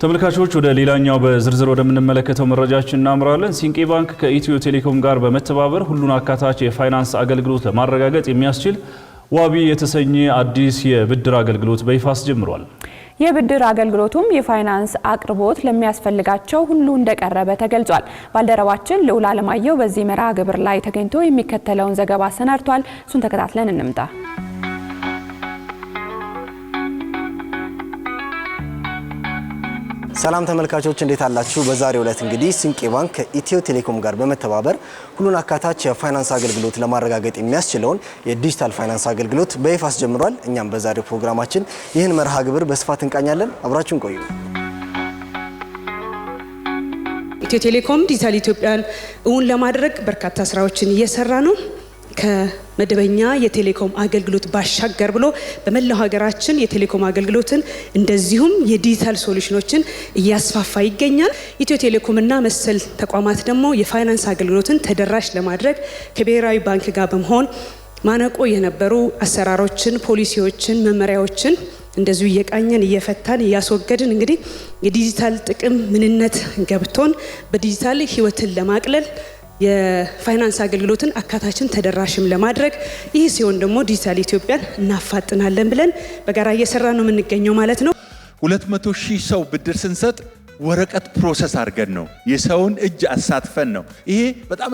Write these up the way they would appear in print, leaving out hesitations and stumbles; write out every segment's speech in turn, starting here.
ተመልካቾች ወደ ሌላኛው በዝርዝር ወደምንመለከተው መረጃችን እናምራለን። ሲንቄ ባንክ ከኢትዮ ቴሌኮም ጋር በመተባበር ሁሉን አካታች የፋይናንስ አገልግሎት ለማረጋገጥ የሚያስችል ዋቢ የተሰኘ አዲስ የብድር አገልግሎት በይፋ አስጀምሯል። የብድር አገልግሎቱም የፋይናንስ አቅርቦት ለሚያስፈልጋቸው ሁሉ እንደቀረበ ተገልጿል። ባልደረባችን ልዑል አለማየሁ በዚህ መርሃ ግብር ላይ ተገኝቶ የሚከተለውን ዘገባ አሰናድቷል። እሱን ተከታትለን እንምጣ። ሰላም ተመልካቾች እንዴት አላችሁ? በዛሬው ዕለት እንግዲህ ሲንቄ ባንክ ከኢትዮ ቴሌኮም ጋር በመተባበር ሁሉን አካታች የፋይናንስ አገልግሎት ለማረጋገጥ የሚያስችለውን የዲጂታል ፋይናንስ አገልግሎት በይፋ አስጀምሯል። እኛም በዛሬው ፕሮግራማችን ይህን መርሃ ግብር በስፋት እንቃኛለን። አብራችሁን ቆዩ። ኢትዮ ቴሌኮም ዲጂታል ኢትዮጵያን እውን ለማድረግ በርካታ ስራዎችን እየሰራ ነው። ከመደበኛ የቴሌኮም አገልግሎት ባሻገር ብሎ በመላው ሀገራችን የቴሌኮም አገልግሎትን እንደዚሁም የዲጂታል ሶሉሽኖችን እያስፋፋ ይገኛል። ኢትዮ ቴሌኮምና መሰል ተቋማት ደግሞ የፋይናንስ አገልግሎትን ተደራሽ ለማድረግ ከብሔራዊ ባንክ ጋር በመሆን ማነቆ የነበሩ አሰራሮችን፣ ፖሊሲዎችን፣ መመሪያዎችን እንደዚሁ እየቃኘን እየፈታን እያስወገድን እንግዲህ የዲጂታል ጥቅም ምንነት ገብቶን በዲጂታል ህይወትን ለማቅለል የፋይናንስ አገልግሎትን አካታችን ተደራሽም ለማድረግ ይህ ሲሆን ደግሞ ዲጂታል ኢትዮጵያን እናፋጥናለን ብለን በጋራ እየሰራ ነው የምንገኘው ማለት ነው። 200,000 ሰው ብድር ስንሰጥ ወረቀት ፕሮሰስ አድርገን ነው፣ የሰውን እጅ አሳትፈን ነው። ይሄ በጣም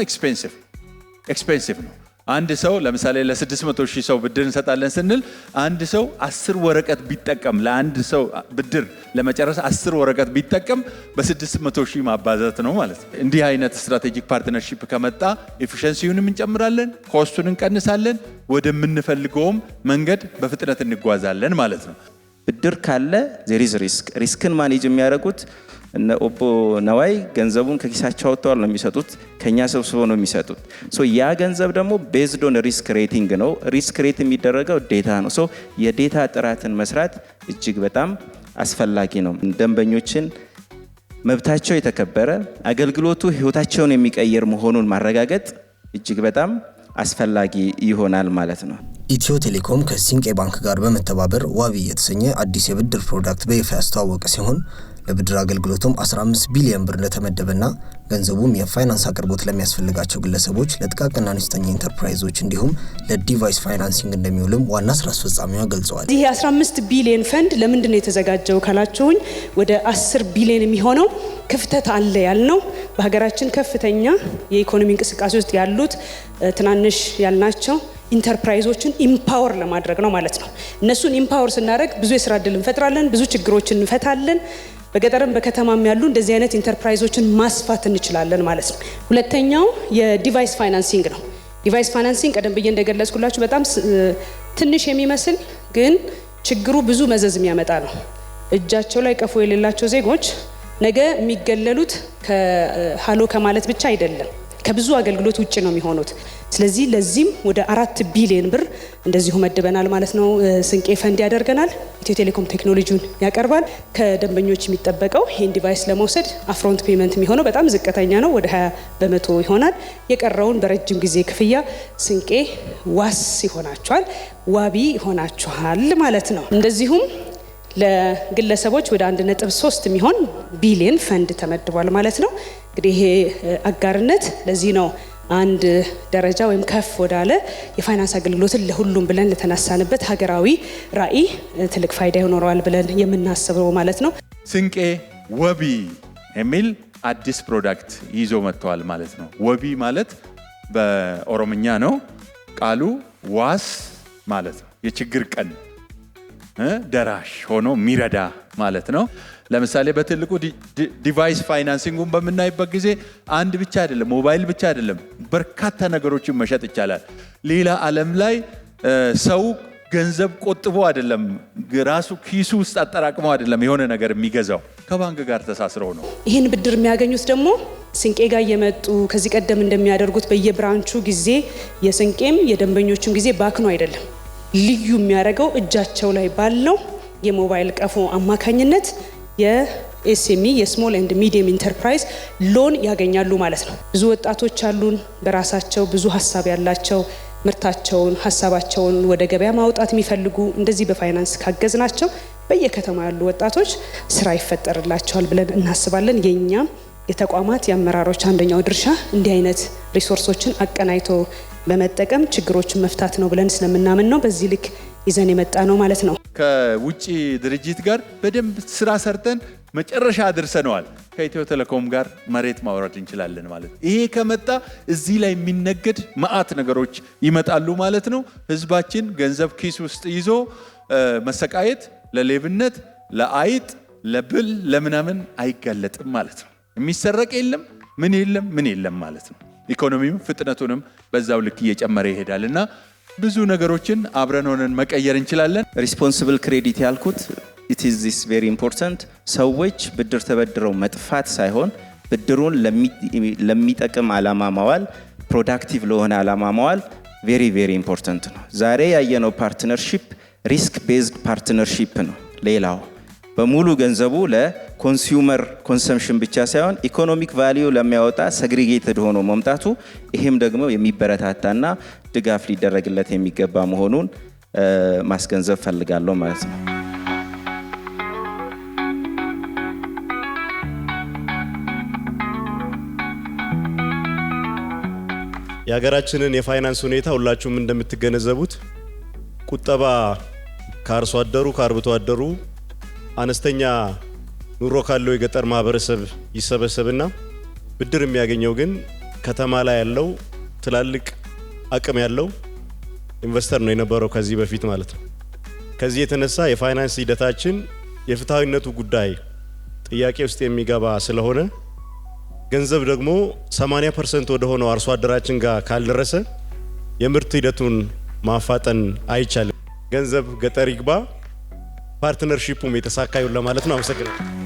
ኤክስፔንሲቭ ነው። አንድ ሰው ለምሳሌ ለ600,000 ሰው ብድር እንሰጣለን ስንል አንድ ሰው 10 ወረቀት ቢጠቀም ለአንድ ሰው ብድር ለመጨረስ 10 ወረቀት ቢጠቀም በ600,000 ማባዛት ነው ማለት ነው። እንዲህ አይነት ስትራቴጂክ ፓርትነርሺፕ ከመጣ ኤፊሺየንሲውንም እንጨምራለን፣ ኮስቱን እንቀንሳለን፣ ወደምንፈልገውም መንገድ በፍጥነት እንጓዛለን ማለት ነው። ብድር ካለ ዜር ኢዝ ሪስክን ማኔጅ የሚያደርጉት እነ ኦቦ ነዋይ ገንዘቡን ከኪሳቸው አውጥተዋል ነው የሚሰጡት፣ ከኛ ሰብስበው ነው የሚሰጡት። ያ ገንዘብ ደግሞ ቤዝድ ኦን ሪስክ ሬቲንግ ነው። ሪስክ ሬት የሚደረገው ዴታ ነው። የዴታ ጥራትን መስራት እጅግ በጣም አስፈላጊ ነው። ደንበኞችን መብታቸው የተከበረ አገልግሎቱ ህይወታቸውን የሚቀይር መሆኑን ማረጋገጥ እጅግ በጣም አስፈላጊ ይሆናል ማለት ነው። ኢትዮ ቴሌኮም ከሲንቄ ባንክ ጋር በመተባበር ዋቢ የተሰኘ አዲስ የብድር ፕሮዳክት በይፋ ያስተዋወቀ ሲሆን ለብድር አገልግሎቱም 15 ቢሊዮን ብር እንደተመደበና ገንዘቡም የፋይናንስ አቅርቦት ለሚያስፈልጋቸው ግለሰቦች፣ ለጥቃቅንና አነስተኛ ኢንተርፕራይዞች እንዲሁም ለዲቫይስ ፋይናንሲንግ እንደሚውልም ዋና ስራ አስፈጻሚዋ ገልጸዋል። ይህ 15 ቢሊዮን ፈንድ ለምንድን ነው የተዘጋጀው ካላችሁኝ ወደ 10 ቢሊዮን የሚሆነው ክፍተት አለ ያልነው በሀገራችን ከፍተኛ የኢኮኖሚ እንቅስቃሴ ውስጥ ያሉት ትናንሽ ያልናቸው ኢንተርፕራይዞችን ኢምፓወር ለማድረግ ነው ማለት ነው። እነሱን ኢምፓወር ስናደርግ ብዙ የስራ እድል እንፈጥራለን፣ ብዙ ችግሮችን እንፈታለን። በገጠርም በከተማም ያሉ እንደዚህ አይነት ኢንተርፕራይዞችን ማስፋት እንችላለን ማለት ነው። ሁለተኛው የዲቫይስ ፋይናንሲንግ ነው። ዲቫይስ ፋይናንሲንግ ቀደም ብዬ እንደገለጽኩላችሁ በጣም ትንሽ የሚመስል ግን ችግሩ ብዙ መዘዝ የሚያመጣ ነው። እጃቸው ላይ ቀፎ የሌላቸው ዜጎች ነገ የሚገለሉት ከሃሎ ከማለት ብቻ አይደለም፣ ከብዙ አገልግሎት ውጭ ነው የሚሆኑት። ስለዚህ ለዚህም ወደ 4 ቢሊዮን ብር እንደዚሁ መድበናል ማለት ነው። ሲንቄ ፈንድ ያደርገናል። ኢትዮ ቴሌኮም ቴክኖሎጂውን ያቀርባል። ከደንበኞች የሚጠበቀው ይህን ዲቫይስ ለመውሰድ አፍሮንት ፔመንት የሚሆነው በጣም ዝቅተኛ ነው፣ ወደ 20% ይሆናል። የቀረውን በረጅም ጊዜ ክፍያ ሲንቄ ዋስ ይሆናችኋል፣ ዋቢ ይሆናችኋል ማለት ነው። እንደዚሁም ለግለሰቦች ወደ 1.3 የሚሆን ቢሊዮን ፈንድ ተመድቧል ማለት ነው። እንግዲህ ይሄ አጋርነት ለዚህ ነው አንድ ደረጃ ወይም ከፍ ወዳለ የፋይናንስ አገልግሎትን ለሁሉም ብለን ለተነሳንበት ሀገራዊ ራዕይ ትልቅ ፋይዳ ይኖረዋል ብለን የምናስበው ማለት ነው። ሲንቄ ወቢ የሚል አዲስ ፕሮዳክት ይዞ መጥተዋል ማለት ነው። ወቢ ማለት በኦሮምኛ ነው ቃሉ ዋስ ማለት ነው። የችግር ቀን ደራሽ ሆኖ ሚረዳ ማለት ነው። ለምሳሌ በትልቁ ዲቫይስ ፋይናንሲንጉን በምናይበት ጊዜ አንድ ብቻ አይደለም፣ ሞባይል ብቻ አይደለም፣ በርካታ ነገሮችን መሸጥ ይቻላል። ሌላ ዓለም ላይ ሰው ገንዘብ ቆጥቦ አይደለም፣ ራሱ ኪሱ ውስጥ አጠራቅሞ አይደለም የሆነ ነገር የሚገዛው፣ ከባንክ ጋር ተሳስረው ነው። ይህን ብድር የሚያገኙት ደግሞ ሲንቄ ጋር እየመጡ ከዚህ ቀደም እንደሚያደርጉት በየብራንቹ ጊዜ የሲንቄም የደንበኞችም ጊዜ ባክኖ አይደለም። ልዩ የሚያደርገው እጃቸው ላይ ባለው የሞባይል ቀፎ አማካኝነት የኤስኤምኢ የስሞል ኤንድ ሚዲየም ኢንተርፕራይዝ ሎን ያገኛሉ ማለት ነው። ብዙ ወጣቶች አሉን በራሳቸው ብዙ ሀሳብ ያላቸው ምርታቸውን ሀሳባቸውን ወደ ገበያ ማውጣት የሚፈልጉ እንደዚህ በፋይናንስ ካገዝናቸው በየከተማው ያሉ ወጣቶች ስራ ይፈጠርላቸዋል ብለን እናስባለን። የኛ የተቋማት የአመራሮች አንደኛው ድርሻ እንዲህ አይነት ሪሶርሶችን አቀናይቶ በመጠቀም ችግሮችን መፍታት ነው ብለን ስለምናምን ነው በዚህ ልክ ይዘን የመጣ ነው ማለት ነው። ከውጪ ድርጅት ጋር በደንብ ስራ ሰርተን መጨረሻ አድርሰነዋል። ከኢትዮ ቴሌኮም ጋር መሬት ማውረድ እንችላለን ማለት ነው። ይሄ ከመጣ እዚህ ላይ የሚነገድ መዓት ነገሮች ይመጣሉ ማለት ነው። ህዝባችን ገንዘብ ኪስ ውስጥ ይዞ መሰቃየት ለሌብነት፣ ለአይጥ፣ ለብል፣ ለምናምን አይጋለጥም ማለት ነው። የሚሰረቅ የለም ምን የለም ማለት ነው። ኢኮኖሚው ፍጥነቱንም በዛው ልክ እየጨመረ ይሄዳል እና ብዙ ነገሮችን አብረን ሆነን መቀየር እንችላለን። ሪስፖንሲብል ክሬዲት ያልኩት it is this very important ሰዎች ብድር ተበድረው መጥፋት ሳይሆን ብድሩን ለሚጠቅም ዓላማ ማዋል ፕሮዳክቲቭ ለሆነ ዓላማ ማዋል very important ነው። ዛሬ ያየነው ፓርትነርሺፕ ሪስክ ቤዝድ ፓርትነርሺፕ ነው። ሌላው በሙሉ ገንዘቡ ለኮንሱመር ኮንሰምፕሽን ብቻ ሳይሆን ኢኮኖሚክ ቫልዩ ለሚያወጣ ሰግሪጌትድ ሆኖ መምጣቱ ይሄም ደግሞ የሚበረታታና ድጋፍ ሊደረግለት የሚገባ መሆኑን ማስገንዘብ ፈልጋለሁ ማለት ነው። የሀገራችንን የፋይናንስ ሁኔታ ሁላችሁም እንደምትገነዘቡት ቁጠባ ከአርሶ አደሩ ከአርብቶ አደሩ አነስተኛ ኑሮ ካለው የገጠር ማህበረሰብ ይሰበሰብና ብድር የሚያገኘው ግን ከተማ ላይ ያለው ትላልቅ አቅም ያለው ኢንቨስተር ነው የነበረው ከዚህ በፊት ማለት ነው። ከዚህ የተነሳ የፋይናንስ ሂደታችን የፍትሃዊነቱ ጉዳይ ጥያቄ ውስጥ የሚገባ ስለሆነ ገንዘብ ደግሞ 80% ወደ ሆነው አርሶ አደራችን ጋር ካልደረሰ የምርት ሂደቱን ማፋጠን አይቻልም። ገንዘብ ገጠር ይግባ፣ ፓርትነርሺፑም የተሳካ ይሁን ለማለት ነው። አመሰግናለሁ።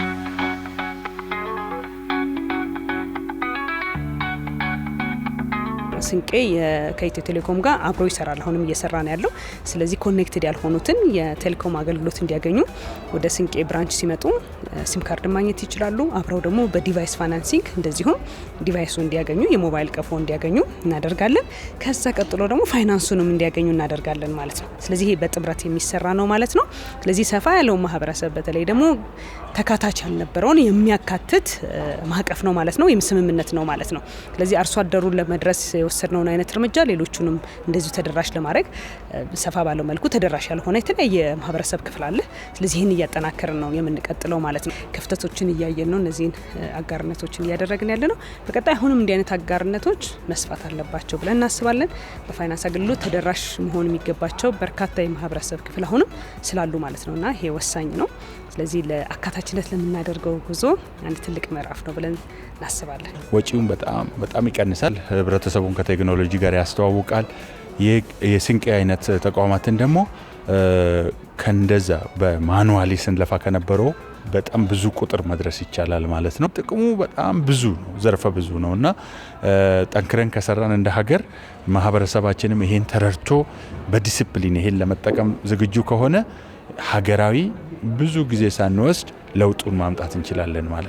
ስንቄ ከኢትዮ ቴሌኮም ጋር አብሮ ይሰራል። አሁንም እየሰራ ነው ያለው። ስለዚህ ኮኔክትድ ያልሆኑትን የቴሌኮም አገልግሎት እንዲያገኙ ወደ ስንቄ ብራንች ሲመጡ ሲም ካርድ ማግኘት ይችላሉ። አብረው ደግሞ በዲቫይስ ፋይናንሲንግ እንደዚሁም ዲቫይሱ እንዲያገኙ የሞባይል ቀፎ እንዲያገኙ እናደርጋለን። ከዛ ቀጥሎ ደግሞ ፋይናንሱንም እንዲያገኙ እናደርጋለን ማለት ነው። ስለዚህ ይሄ በጥምረት የሚሰራ ነው ማለት ነው። ስለዚህ ሰፋ ያለው ማህበረሰብ በተለይ ደግሞ ተካታች ያልነበረውን የሚያካትት ማዕቀፍ ነው ማለት ነው። ስምምነት ነው ማለት ነው። ስለዚህ አርሶ አደሩን ለመድረስ የወሰድነውን አይነት እርምጃ ሌሎቹንም እንደዚሁ ተደራሽ ለማድረግ ሰፋ ባለው መልኩ ተደራሽ ያልሆነ የተለያየ ማህበረሰብ ክፍል አለ። ስለዚህ ይህን እያጠናከርን ነው የምንቀጥለው ማለት ነው። ክፍተቶችን እያየን ነው። እነዚህን አጋርነቶችን እያደረግን ያለ ነው። በቀጣይ አሁንም እንዲህ አይነት አጋርነቶች መስፋት አለባቸው ብለን እናስባለን። በፋይናንስ አገልግሎት ተደራሽ መሆን የሚገባቸው በርካታ የማህበረሰብ ክፍል አሁንም ስላሉ ማለት ነውና ይሄ ወሳኝ ነው። ስለዚህ ለአካታችነት ለምናደርገው ጉዞ አንድ ትልቅ ምዕራፍ ነው ብለን እናስባለን። ወጪውን በጣም ይቀንሳል። ህብረተሰቡን ከቴክኖሎጂ ጋር ያስተዋውቃል። የስንቄ አይነት ተቋማትን ደግሞ ከእንደዛ በማኑዋሊ ስንለፋ ከነበረው በጣም ብዙ ቁጥር መድረስ ይቻላል ማለት ነው። ጥቅሙ በጣም ብዙ ነው፣ ዘርፈ ብዙ ነው እና ጠንክረን ከሰራን እንደ ሀገር ማህበረሰባችንም ይሄን ተረድቶ በዲሲፕሊን ይሄን ለመጠቀም ዝግጁ ከሆነ ሀገራዊ ብዙ ጊዜ ሳንወስድ ለውጡን ማምጣት እንችላለን ማለት ነው።